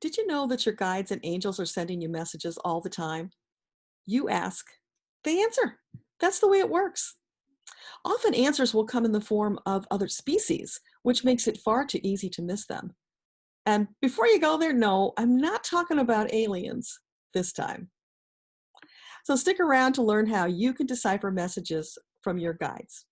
Did you know that your guides and angels are sending you messages all the time? You ask, they answer. That's the way it works. Often answers will come in the form of other species, which makes it far too easy to miss them. And before you go there, no, I'm not talking about aliens this time. So stick around to learn how you can decipher messages from your guides.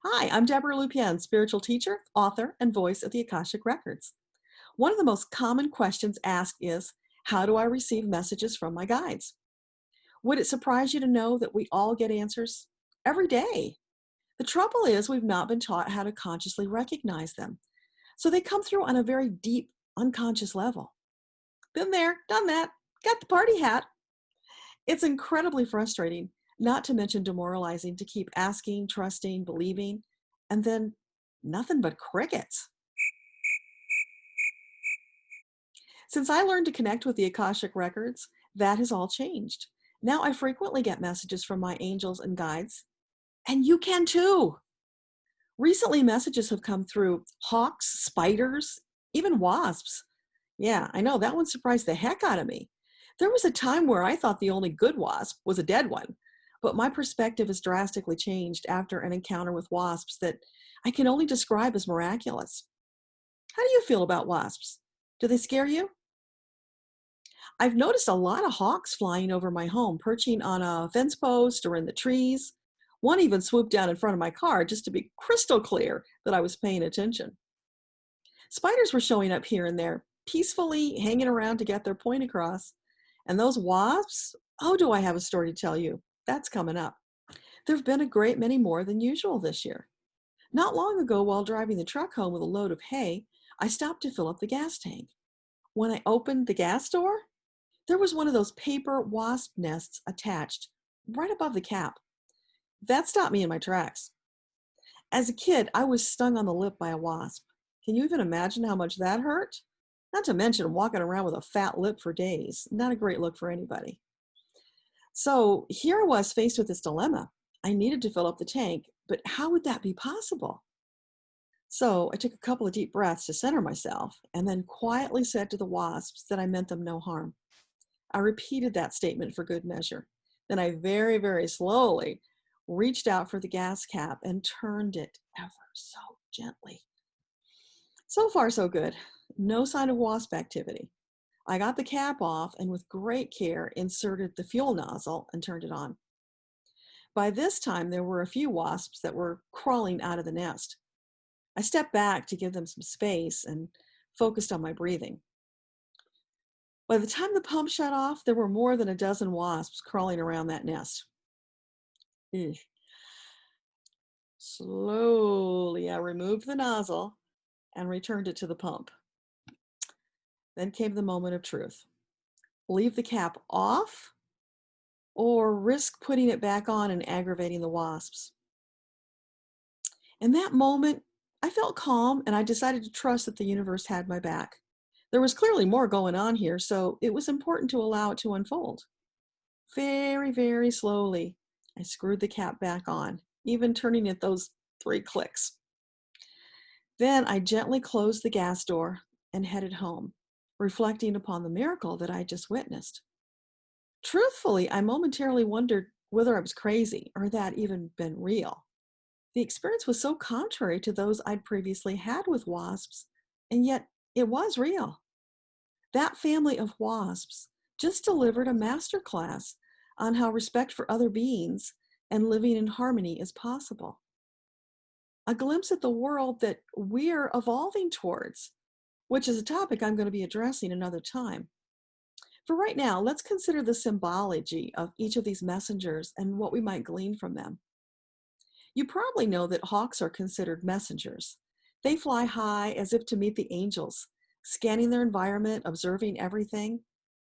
Hi, I'm Deborah Lupien, spiritual teacher, author, and voice of the Akashic Records. One of the most common questions asked is, how do I receive messages from my guides? Would it surprise you to know that we all get answers every day? The trouble is we've not been taught how to consciously recognize them. So they come through on a very deep, unconscious level. Been there, done that, got the party hat. It's incredibly frustrating, not to mention demoralizing, to keep asking, trusting, believing, and then nothing but crickets. Since I learned to connect with the Akashic Records, that has all changed. Now I frequently get messages from my angels and guides, and you can too. Recently, messages have come through hawks, spiders, even wasps. Yeah, I know that one surprised the heck out of me. There was a time where I thought the only good wasp was a dead one, but my perspective has drastically changed after an encounter with wasps that I can only describe as miraculous. How do you feel about wasps? Do they scare you? I've noticed a lot of hawks flying over my home, perching on a fence post or in the trees. One even swooped down in front of my car just to be crystal clear that I was paying attention. Spiders were showing up here and there, peacefully hanging around to get their point across. And those wasps, oh, do I have a story to tell you? That's coming up. There have been a great many more than usual this year. Not long ago, while driving the truck home with a load of hay, I stopped to fill up the gas tank. When I opened the gas door, there was one of those paper wasp nests attached right above the cap. That stopped me in my tracks. As a kid, I was stung on the lip by a wasp. Can you even imagine how much that hurt? Not to mention walking around with a fat lip for days. Not a great look for anybody. So here I was faced with this dilemma. I needed to fill up the tank, but how would that be possible? So I took a couple of deep breaths to center myself and then quietly said to the wasps that I meant them no harm. I repeated that statement for good measure. Then I very, very slowly reached out for the gas cap and turned it ever so gently. So far, so good. No sign of wasp activity. I got the cap off and with great care inserted the fuel nozzle and turned it on. By this time, there were a few wasps that were crawling out of the nest. I stepped back to give them some space and focused on my breathing. By the time the pump shut off, there were more than a dozen wasps crawling around that nest. Ugh. Slowly, I removed the nozzle and returned it to the pump. Then came the moment of truth. Leave the cap off or risk putting it back on and aggravating the wasps? In that moment, I felt calm and I decided to trust that the universe had my back. There was clearly more going on here, so it was important to allow it to unfold. Very, very slowly, I screwed the cap back on, even turning it those 3 clicks. Then I gently closed the gas door and headed home, reflecting upon the miracle that I just witnessed. Truthfully, I momentarily wondered whether I was crazy or that even been real. The experience was so contrary to those I'd previously had with wasps, and yet it was real. That family of wasps just delivered a master class on how respect for other beings and living in harmony is possible. A glimpse at the world that we're evolving towards, which is a topic I'm going to be addressing another time. For right now, let's consider the symbology of each of these messengers and what we might glean from them. You probably know that hawks are considered messengers. They fly high as if to meet the angels, scanning their environment, observing everything.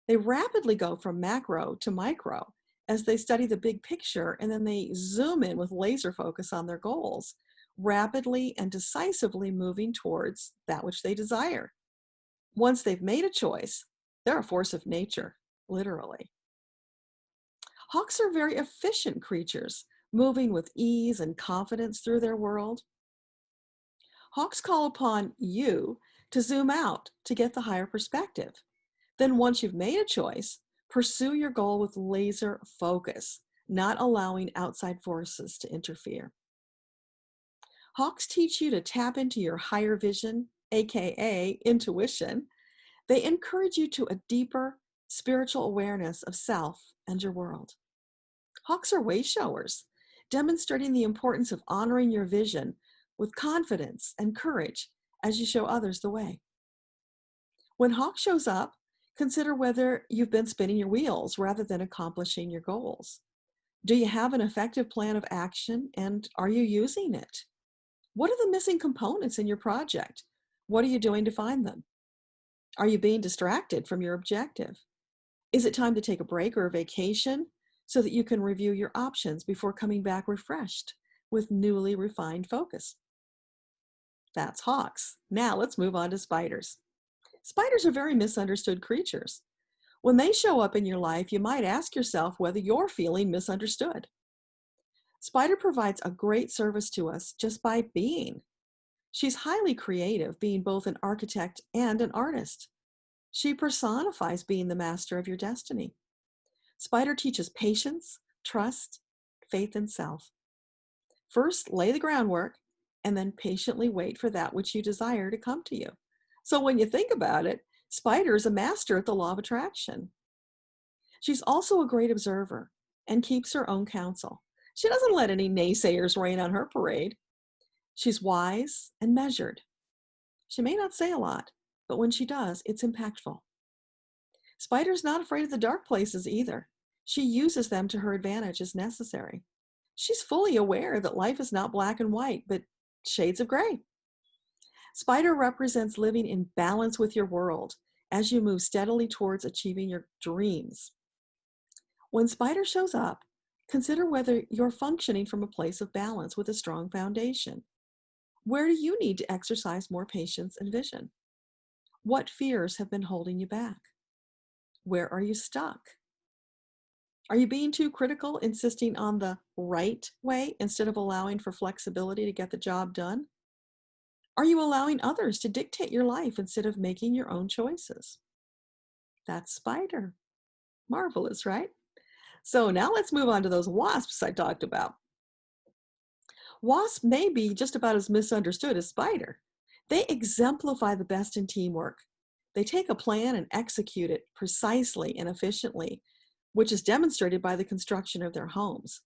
They rapidly go from macro to micro as they study the big picture, and then they zoom in with laser focus on their goals, rapidly and decisively moving towards that which they desire. Once they've made a choice, they're a force of nature, literally. Hawks are very efficient creatures, moving with ease and confidence through their world. Hawks call upon you to zoom out to get the higher perspective. Then once you've made a choice, pursue your goal with laser focus, not allowing outside forces to interfere. Hawks teach you to tap into your higher vision, aka intuition. They encourage you to a deeper spiritual awareness of self and your world. Hawks are way showers, demonstrating the importance of honoring your vision with confidence and courage as you show others the way. When Hawk shows up, consider whether you've been spinning your wheels rather than accomplishing your goals. Do you have an effective plan of action, and are you using it? What are the missing components in your project? What are you doing to find them? Are you being distracted from your objective? Is it time to take a break or a vacation so that you can review your options before coming back refreshed with newly refined focus? That's hawks. Now let's move on to spiders. Spiders are very misunderstood creatures. When they show up in your life, you might ask yourself whether you're feeling misunderstood. Spider provides a great service to us just by being. She's highly creative, being both an architect and an artist. She personifies being the master of your destiny. Spider teaches patience, trust, faith in self. First, lay the groundwork, and then patiently wait for that which you desire to come to you. So when you think about it, Spider is a master at the law of attraction. She's also a great observer and keeps her own counsel. She doesn't let any naysayers rain on her parade. She's wise and measured. She may not say a lot, but when she does, it's impactful. Spider's not afraid of the dark places either. She uses them to her advantage as necessary. She's fully aware that life is not black and white, but shades of gray. Spider represents living in balance with your world as you move steadily towards achieving your dreams. When Spider shows up, consider whether you're functioning from a place of balance with a strong foundation. Where do you need to exercise more patience and vision? What fears have been holding you back? Where are you stuck? Are you being too critical, insisting on the right way instead of allowing for flexibility to get the job done? Are you allowing others to dictate your life instead of making your own choices? That's Spider. Marvelous, right? So now let's move on to those wasps I talked about. Wasps may be just about as misunderstood as Spider. They exemplify the best in teamwork. They take a plan and execute it precisely and efficiently, which is demonstrated by the construction of their homes.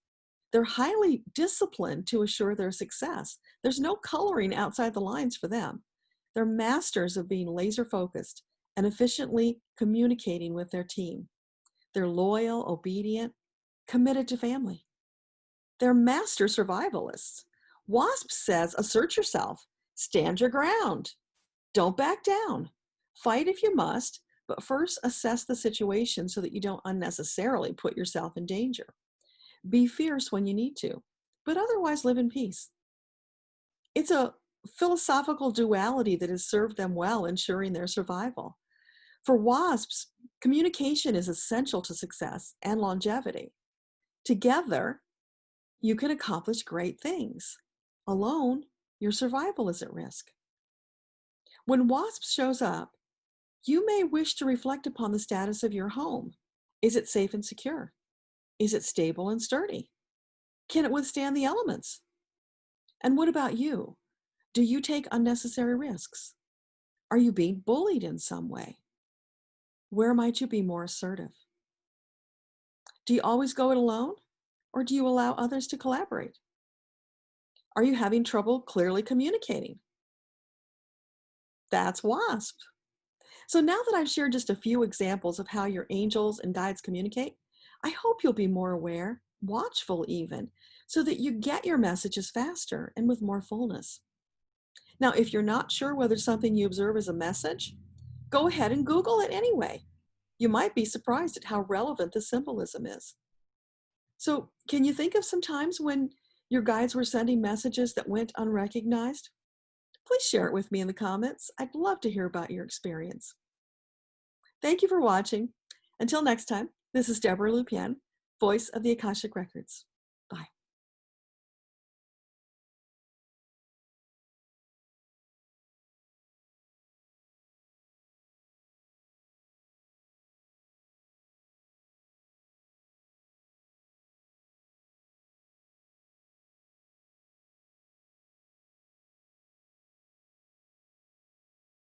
They're highly disciplined to assure their success. There's no coloring outside the lines for them. They're masters of being laser focused and efficiently communicating with their team. They're loyal, obedient, committed to family. They're master survivalists. WASP says, assert yourself, stand your ground, don't back down, fight if you must, but first assess the situation so that you don't unnecessarily put yourself in danger. Be fierce when you need to, but otherwise live in peace. It's a philosophical duality that has served them well, ensuring their survival. For wasps, communication is essential to success and longevity. Together, you can accomplish great things. Alone, your survival is at risk. When wasp shows up, you may wish to reflect upon the status of your home. Is it safe and secure? Is it stable and sturdy? Can it withstand the elements? And what about you? Do you take unnecessary risks? Are you being bullied in some way? Where might you be more assertive? Do you always go it alone, or do you allow others to collaborate? Are you having trouble clearly communicating? That's WASP. So now that I've shared just a few examples of how your angels and guides communicate, I hope you'll be more aware, watchful even, so that you get your messages faster and with more fullness. Now, if you're not sure whether something you observe is a message, go ahead and Google it anyway. You might be surprised at how relevant the symbolism is. So, can you think of some times when your guides were sending messages that went unrecognized? Please share it with me in the comments. I'd love to hear about your experience. Thank you for watching. Until next time, this is Deborah Lupien, voice of the Akashic Records.